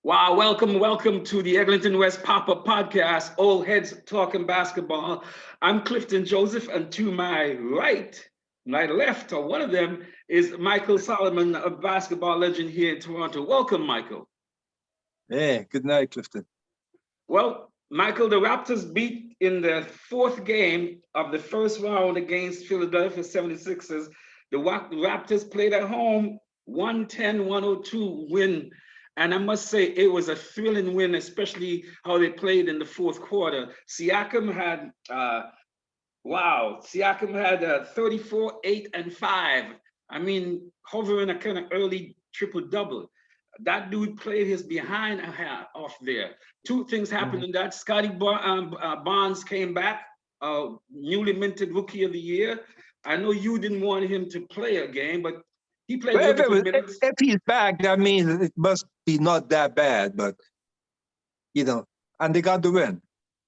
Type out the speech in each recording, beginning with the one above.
Wow, welcome to the Eglinton West Pop-Up Podcast, Old Heads Talking Basketball. I'm Clifton Joseph, and to my right, my left, or one of them, is Michael Solomon, a basketball legend here in Toronto. Welcome, Michael. Hey, good night, Clifton. Well, Michael, the Raptors beat in the fourth game of the first round against Philadelphia 76ers. The Raptors played at home, 110-102 win. And I must say, it was a thrilling win, especially how they played in the fourth quarter. SIAKIM had, 34, 8, and 5. I mean, hovering a kind of early triple-double. That dude played his behind off there. Two things happened in that. Scottie Barnes came back, newly minted Rookie of the Year. I know you didn't want him to play a game, but he played minutes. If he's back, that means it must be not that bad, but, and they got the win.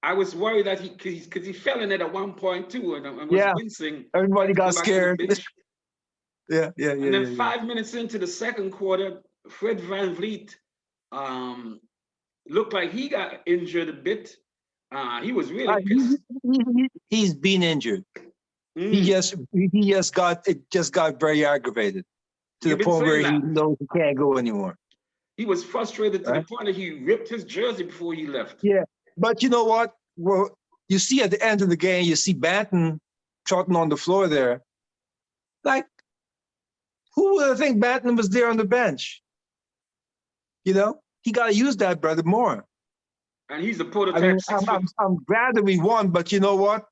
I was worried that because he fell in it at one point too, and was wincing. Everybody got scared. Yeah. And then 5 minutes into the second quarter, Fred VanVleet looked like he got injured a bit. He was really pissed. He's been injured. He just got very aggravated to the point where he knows he can't go anymore. He was frustrated to the point that he ripped his jersey before he left. Yeah, but you know what? Well, you see at the end of the game, you see Banton trotting on the floor there. Like, who would have think Banton was there on the bench? He got to use that brother more. And he's a prototype. I'm glad that we won, but you know what?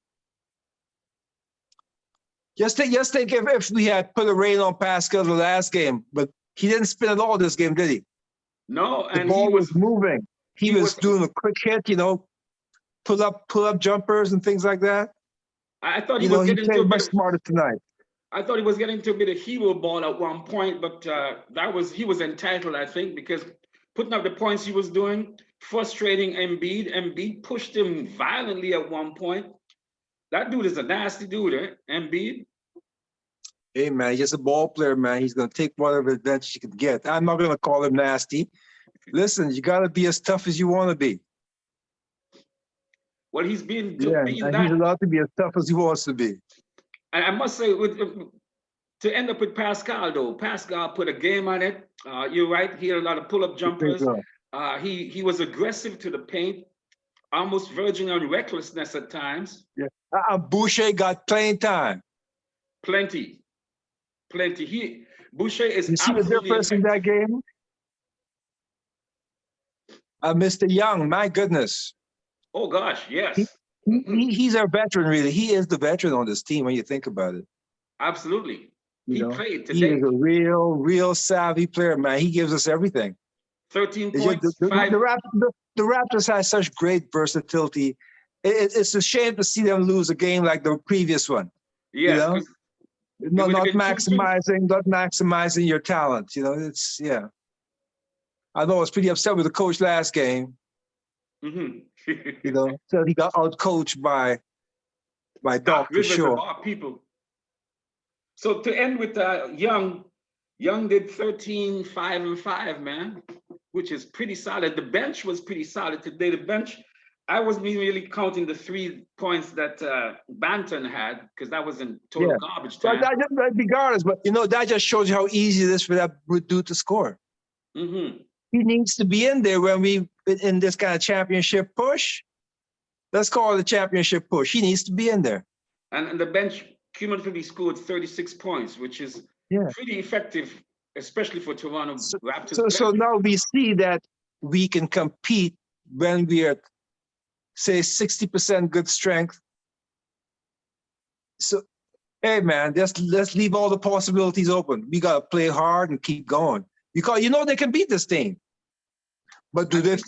Just think if we had put a rain on Pascal the last game, but he didn't spin at all this game, did he? No, and the ball was moving. He was doing a quick hit, pull up jumpers and things like that. I thought he was getting to a bit much smarter tonight. I thought he was getting to a bit of hero ball at one point, but he was entitled, I think, because putting up the points he was doing, frustrating Embiid. Embiid pushed him violently at one point. That dude is a nasty dude, Embiid. Hey, man, he's just a ball player, man. He's going to take whatever advantage he can get. I'm not going to call him nasty. Listen, you got to be as tough as you want to be. Well, he's being he's allowed to be as tough as he wants to be. And I must say, to end up with Pascal, though, Pascal put a game on it. You're right. He had a lot of pull-up jumpers. He was aggressive to the paint, almost verging on recklessness at times. Yeah. Boucher got playing time. Plenty. Boucher is. You see the difference in that game? Mr. Young, my goodness. Oh gosh, yes. He's our veteran, really. He is the veteran on this team when you think about it. Absolutely. He played today. He is a real savvy player, man. He gives us everything. 13 points. The Raptors have such great versatility. It's a shame to see them lose a game like the previous one. Yeah. Not maximizing your talent. I know I was pretty upset with the coach last game. So he got out-coached by Doc for sure. People. So to end with Young did 13, 5, and 5, man, which is pretty solid. The bench was pretty solid today. The bench, I wasn't really counting the 3 points that Banton had, because that was in total garbage time. But regardless, but that just shows you how easy it is for that dude to score. He needs to be in there when we in this kind of championship push. Let's call it a championship push. He needs to be in there. And the bench cumulatively scored 36 points, which is pretty effective, especially for Toronto Raptors. So now we see that we can compete when we are, say, 60% good strength. So, hey, man, let's leave all the possibilities open. We got to play hard and keep going. Because they can beat this team. But do they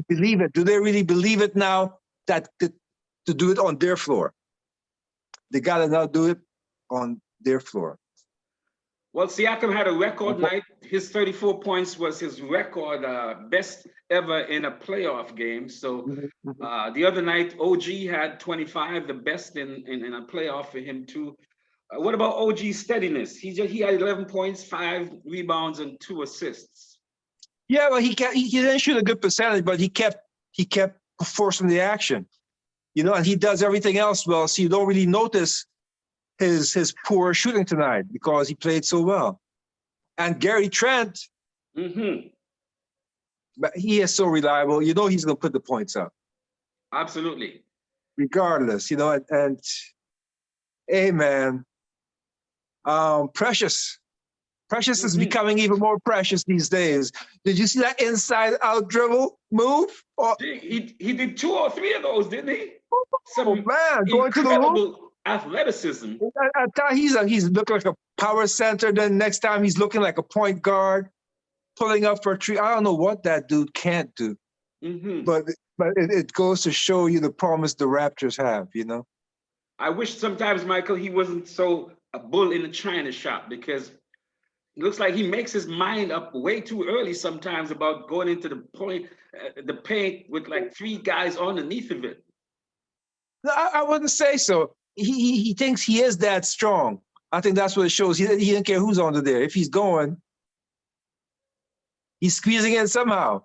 believe it? Do they really believe it now that to do it on their floor? They got to now do it on their floor. Well, Siakam had a record night. His 34 points was his record best ever in a playoff game. So the other night, OG had 25, the best in a playoff for him too. What about OG's steadiness? He had 11 points, 5 rebounds, and 2 assists. Yeah, well, he didn't shoot a good percentage, but he kept forcing the action, you know, and he does everything else well. So you don't really notice his poor shooting tonight because he played so well. And Gary Trent, but he is so reliable. You know, he's gonna put the points up. Absolutely. Regardless, you know, and hey, man, Precious is becoming even more precious these days. Did you see that inside out dribble move? Oh, He did 2 or 3 of those, didn't he? oh man, going to the hoop. Incredible athleticism. I thought he's looking like a power center. Then next time he's looking like a point guard, pulling up for a tree. I don't know what that dude can't do, but it goes to show you the promise the Raptors have. You know. I wish sometimes, Michael, he wasn't so a bull in the china shop, because it looks like he makes his mind up way too early sometimes about going into the paint with like 3 guys underneath of it. No, I wouldn't say so. He thinks he is that strong. I think that's what it shows. He didn't care who's under there. If he's going, he's squeezing in somehow.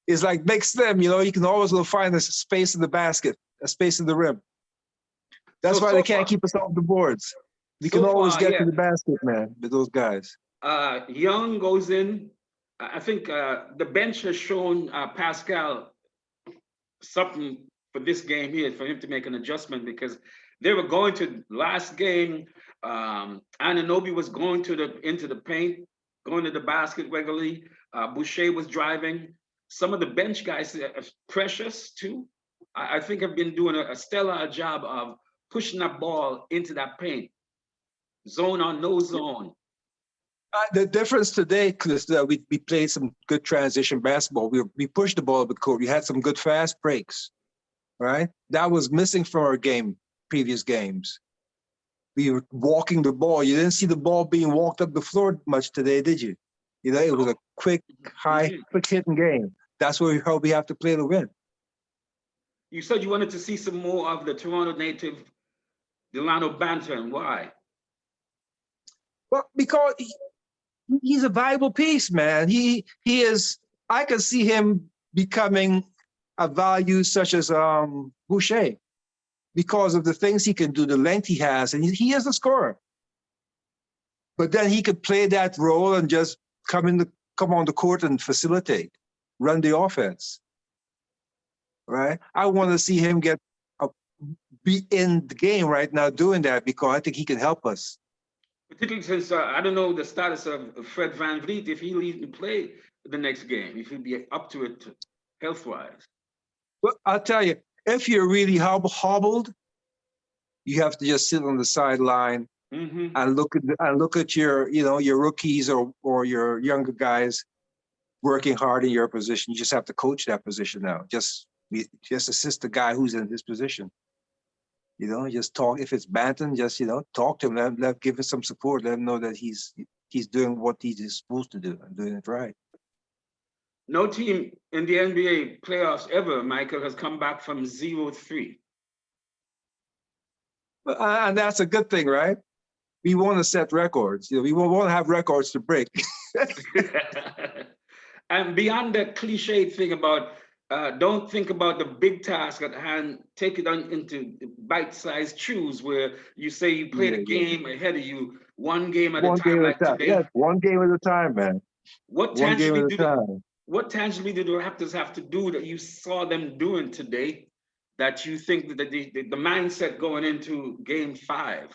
It's like Big Slim, you know, you can always find a space in the basket, a space in the rim. That's why they can't keep us off the boards. We can always get to the basket, man, with those guys. Young goes in. I think the bench has shown Pascal something for this game here, for him to make an adjustment, because they were going to last game. Anunoby was going into the paint, going to the basket regularly. Boucher was driving. Some of the bench guys, Precious too, I think have been doing a stellar job of pushing that ball into that paint, zone or no zone. The difference today, Chris, that we played some good transition basketball. We pushed the ball up the court. We had some good fast breaks, right? That was missing from our previous games. We were walking the ball. You didn't see the ball being walked up the floor much today, did you? You know, it was a quick hitting game. That's how we have to play to win. You said you wanted to see some more of the Toronto native Delano Banton. Why? Well, because he's a valuable piece, man. He is. I can see him becoming a value such as Boucher, because of the things he can do, the length he has, and he is a scorer. But then he could play that role and just come on the court and facilitate, run the offense. Right? I want to see him be in the game right now doing that, because I think he can help us. Particularly since I don't know the status of Fred VanVleet, if he'll even play the next game, if he'll be up to it health-wise. Well, I'll tell you, if you're really hobbled, you have to just sit on the sideline and look at your rookies or your younger guys working hard in your position. You just have to coach that position now. Just assist the guy who's in his position. You know, just talk. If it's Banton, just talk to him. Give him some support. Let him know that he's doing what he's supposed to do and doing it right. No team in the NBA playoffs ever, Michael, has come back from 0-3. And that's a good thing, right? We want to set records. We want to have records to break. And beyond that cliche thing about don't think about the big task at hand, take it on into bite-sized chews, where you say you play the game ahead of you, one game at a time, like today. Yeah, one game at a time, man. What tangibly do the Raptors have to do that you saw them doing today, that you think that the mindset going into Game 5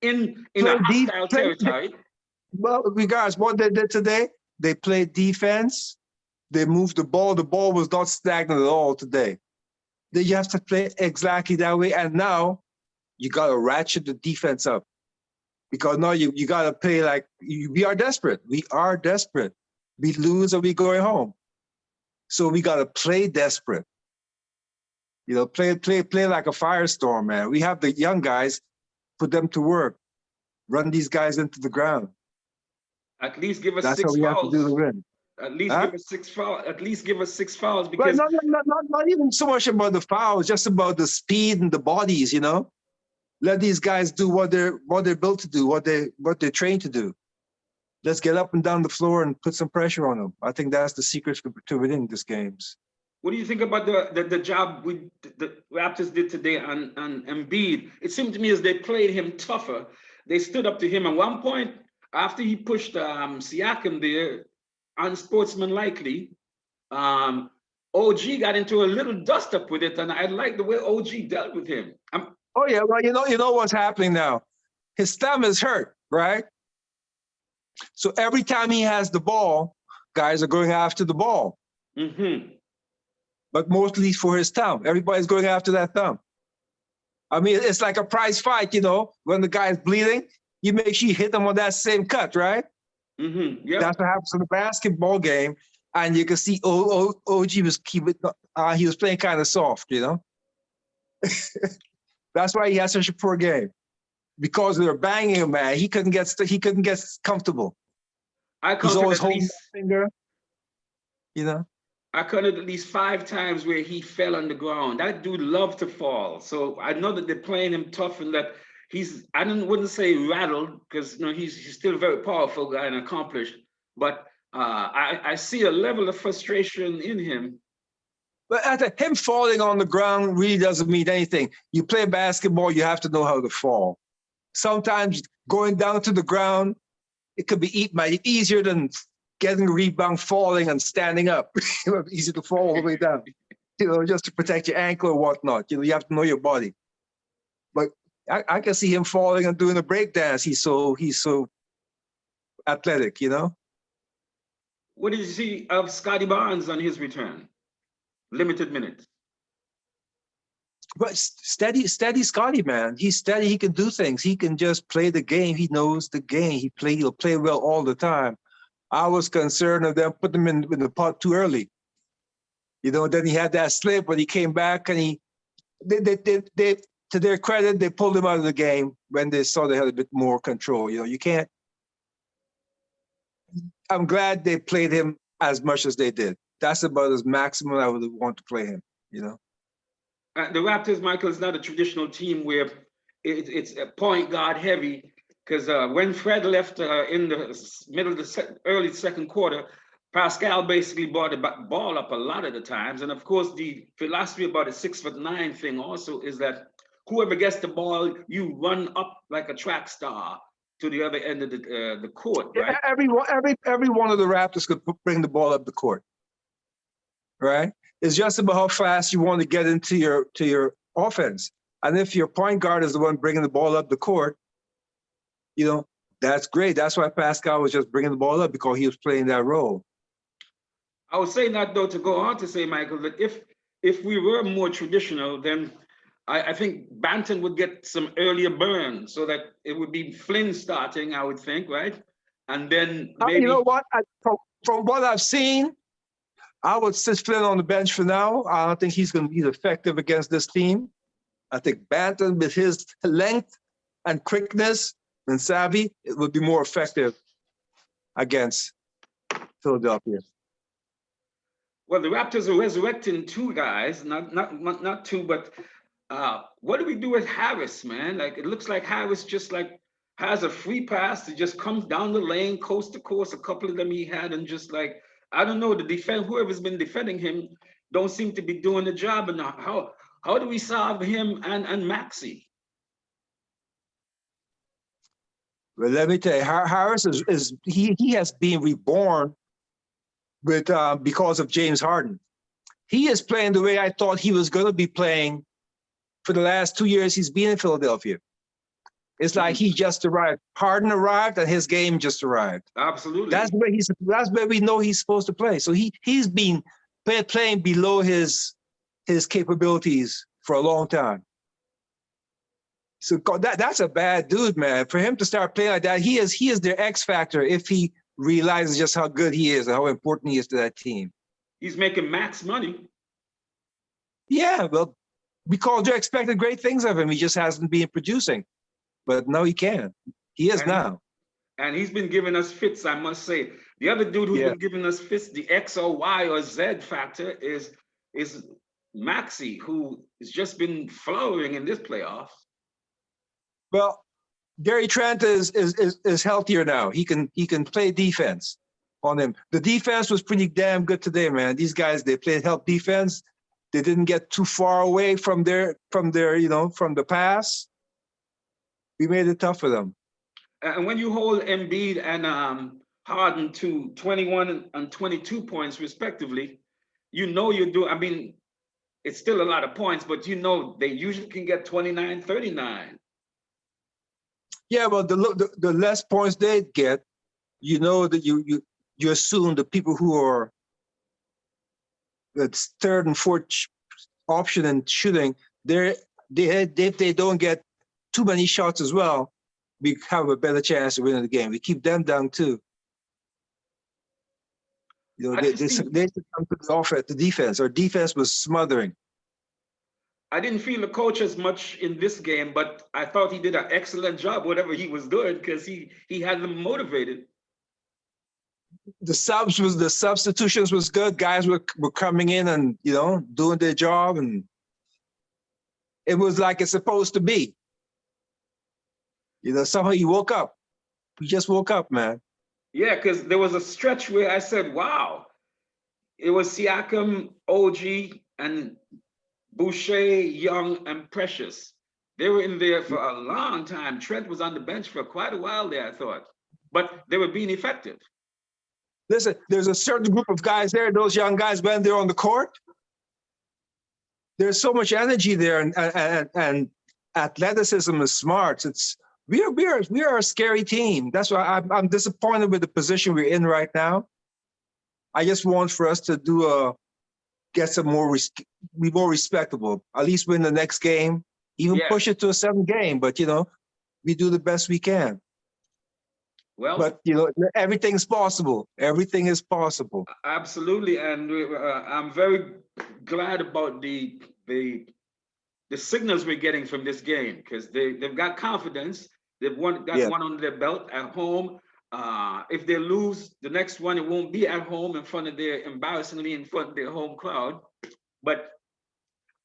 in a hostile territory? Well, regardless what they did today, they played defense. They moved the ball. The ball was not stagnant at all today. You have to play exactly that way. And now you got to ratchet the defense up, because now you got to play like we are desperate. We are desperate. We lose or we going home. So we got to play desperate. Play like a firestorm, man. We have the young guys, put them to work, run these guys into the ground. At least give us That's 6 how we fouls. have to do the win. At least give us 6 fouls. At least give us 6 fouls, because not even so much about the fouls, just about the speed and the bodies. Let these guys do what they're built to do, what they're trained to do. let's get up and down the floor and put some pressure on them. I think that's the secret to winning these games. What do you think about the job the Raptors did today on Embiid? It seemed to me as they played him tougher. They stood up to him at one point after he pushed SIAKIM there, unsportsmanlikely. OG got into a little dust up with it, and I like the way OG dealt with him. Oh yeah, well you know what's happening now. His thumb is hurt, right? So every time he has the ball, guys are going after the ball. Mm-hmm. But mostly for his thumb. Everybody's going after that thumb. I mean, it's like a prize fight, you know, when the guy's bleeding, you make sure you hit him on that same cut, right? Mm-hmm. Yeah. That's what happens in the basketball game. And you can see OG he was playing kind of soft, you know? That's why he had such a poor game. Because they were banging him, man. He couldn't get comfortable. He's always holding his finger, you know? I counted at least 5 times where he fell on the ground. That dude loved to fall. So I know that they're playing him tough and that wouldn't say rattled, because you know he's still a very powerful guy and accomplished. But I see a level of frustration in him. But him falling on the ground really doesn't mean anything. You play basketball, you have to know how to fall. Sometimes going down to the ground, it could be easier than getting a rebound, falling and standing up. Easy to fall all the way down, you know, just to protect your ankle or whatnot. You know, you have to know your body. But I can see him falling and doing a break dance. He's so athletic, you know. What did you see of Scottie Barnes on his return? Limited minutes. But steady Scottie, man. He's steady. He can do things. He can just play the game. He knows the game. He'll play well all the time. I was concerned of them putting him in the pot too early. You know, then he had that slip, but he came back and they to their credit, they pulled him out of the game when they saw they had a bit more control. You know, you can't. I'm glad they played him as much as they did. That's about as maximum I would want to play him, you know. The Raptors, Michael, is not a traditional team where it's a point guard heavy. Because when Fred left in the early second quarter, Pascal basically brought the ball up a lot of the times. And of course, the philosophy about the 6'9" thing also is that whoever gets the ball, you run up like a track star to the other end of the court, right? Every one of the Raptors could bring the ball up the court, right? It's just about how fast you want to get into your offense. And if your point guard is the one bringing the ball up the court, you know, that's great. That's why Pascal was just bringing the ball up, because he was playing that role. I was saying that, though, to go on to say, Michael, that if we were more traditional, then I think Banton would get some earlier burn, so that it would be Flynn starting, I would think, right? And then maybe... You know what? From what I've seen, I would sit Flynn on the bench for now. I don't think he's going to be effective against this team. I think Banton, with his length and quickness and savvy, it would be more effective against Philadelphia. Well, the Raptors are resurrecting 2 guys, not 2, but what do we do with Harris, man? Like, it looks like Harris just like has a free pass to just come down the lane, coast to coast. A couple of them he had, and just like, I don't know, whoever's been defending him don't seem to be doing the job. And how do we solve him and Maxey? Well, let me tell you, Harris he has been reborn with because of James Harden. He is playing the way I thought he was going to be playing for the last 2 years he's been in Philadelphia. It's like he just arrived. Harden arrived and his game just arrived. Absolutely. That's where we know he's supposed to play. So he's been playing below his capabilities for a long time. So that's a bad dude, man. For him to start playing like that, he is their X factor if he realizes just how good he is and how important he is to that team. He's making max money. Yeah, well, because they're expecting great things of him. He just hasn't been producing. But now he can. He is now. And he's been giving us fits, I must say. The other dude who's been giving us fits, the X or Y or Z factor, is Maxey, who has just been flowering in this playoff. Well, Gary Trent is healthier now. He can play defense on him. The defense was pretty damn good today, man. These guys, they played help defense. They didn't get too far away from their from the pass. We made it tough for them. And when you hold Embiid and Harden to 21 and 22 points respectively, you know you're doing. I mean, it's still a lot of points, but you know they usually can get 29, 39. Yeah, well, the less points they get, you know that you assume the people who are that's third and fourth option in shooting, if they don't get too many shots as well, we have a better chance of winning the game. We keep them down too. You know, they should come to the defense. Our defense was smothering. I didn't feel the coach as much in this game, but I thought he did an excellent job, whatever he was doing, because he had them motivated. The substitutions was good. Guys were coming in and doing their job, and it was like it's supposed to be. Somehow he woke up. He just woke up, man. Yeah, because there was a stretch where I said, "Wow," it was SIAKIM, OG, and Boucher, Young, and Precious. They were in there for a long time. Trent was on the bench for quite a while there, I thought, but they were being effective. Listen, there's a certain group of guys there. Those young guys, when they're on the court, there's so much energy there, and athleticism is smart. We are a scary team. That's why I'm disappointed with the position we're in right now. I just want for us to get some be more respectable. At least win the next game, even push it to a 7 game. But we do the best we can. Well, but everything's possible. Everything is possible. Absolutely, and I'm very glad about the signals we're getting from this game, because they've got confidence. They've got one under their belt at home. If they lose the next one, it won't be at home embarrassingly in front of their home crowd. But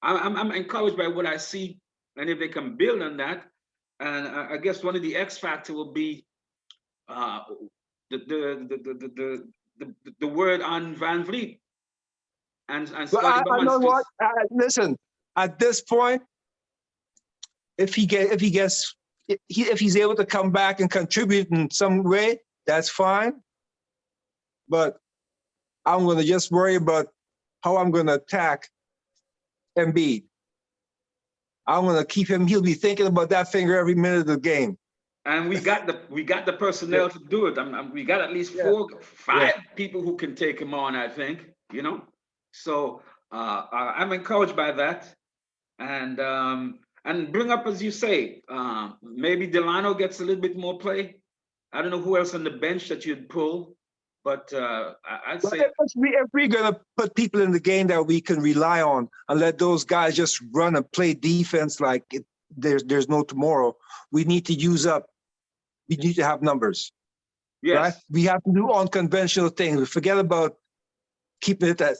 I'm encouraged by what I see, and if they can build on that, and I guess one of the X factor will be the word on Van Vliet and Well, I know what. Listen, at this point, if he's able to come back and contribute in some way, that's fine. But I'm going to just worry about how I'm going to attack Embiid. I'm going to keep him. He'll be thinking about that finger every minute of the game. And we got the personnel to do it. We got at least 4, 5 people who can take him on, I think. So I'm encouraged by that, and bring up, as you say, maybe Delano gets a little bit more play. I don't know who else on the bench that you'd pull, but I'd say if we're gonna put people in the game that we can rely on and let those guys just run and play defense like there's no tomorrow, we need to use up. We need to have numbers. Yes. Right? We have to do unconventional things. We forget about keeping it at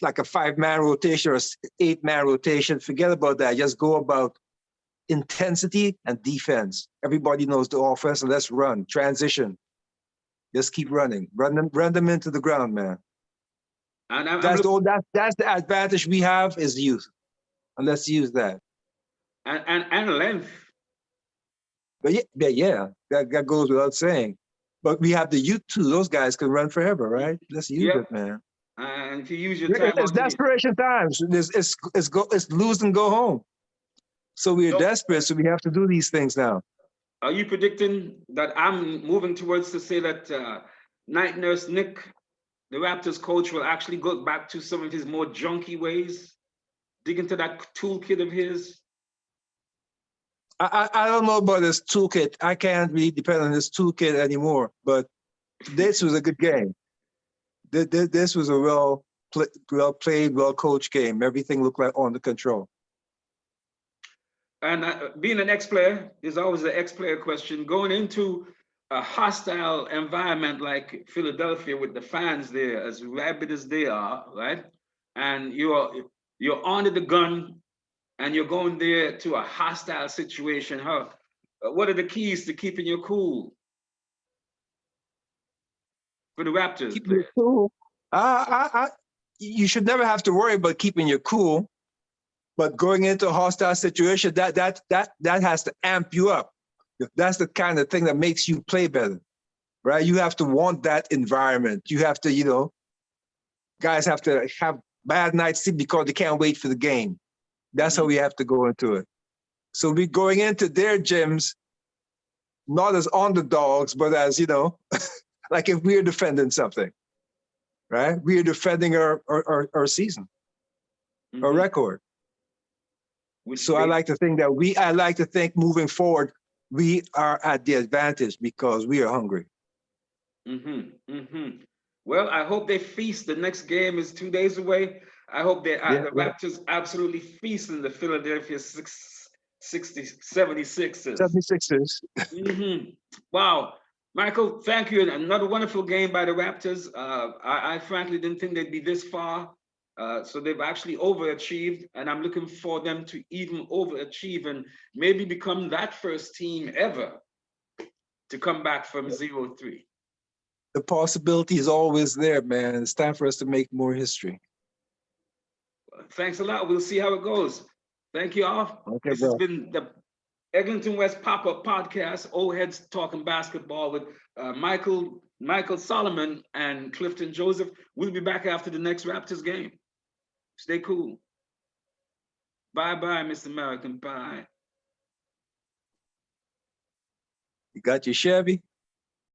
like a 5-man rotation or 8-man rotation. Forget about that. Just go about intensity and defense. Everybody knows the offense, and let's run. Transition. Just keep running. Run them into the ground, man. And that's the advantage we have is youth. And let's use that. And length. But that goes without saying. But we have the youth too. Those guys can run forever, right? Let's use it, man. And if you use your time, it's desperation times. It's lose and go home. So we are desperate. So we have to do these things now. Are you predicting that I'm moving towards to say that Night Nurse Nick, the Raptors coach, will actually go back to some of his more junky ways, dig into that toolkit of his? I don't know about this toolkit. I can't really depend on this toolkit anymore. But this was a good game. This was a well played, well coached game. Everything looked like under control. And being an ex-player, there's always an ex-player question. Going into a hostile environment like Philadelphia with the fans there, as rabid as they are, right? And you're under the gun, and you're going there to a hostile situation. what are the keys to keeping you cool for the Raptors Keeping you players? cool. You should never have to worry about keeping you cool, but going into a hostile situation, that has to amp you up. That's the kind of thing that makes you play better, right? You have to want that environment. You have to, you know, guys have to have bad night's sleep because they can't wait for the game. That's how we have to go into it. So we're going into their gyms, not as underdogs, but as, you know, like if we're defending something, right? We're defending our season, our record. So I like to think that I like to think moving forward, we are at the advantage because we are hungry. Well, I hope they feast. The next game is 2 days away. I hope the Raptors absolutely feast in the Philadelphia 76ers. 76ers. Wow. Michael, thank you. Another wonderful game by the Raptors. I frankly didn't think they'd be this far. So they've actually overachieved, and I'm looking for them to even overachieve and maybe become that first team ever to come back from 0-3. The possibility is always there, man. It's time for us to make more history. Thanks a lot. We'll see how it goes. Thank you all. Okay, This bro. has been the Eglinton West Pop-Up Podcast, Old Heads Talking Basketball with Michael Solomon and Clifton Joseph. We'll be back after the next Raptors game. Stay cool. Bye-bye, Mr. American. Bye. You got your Chevy?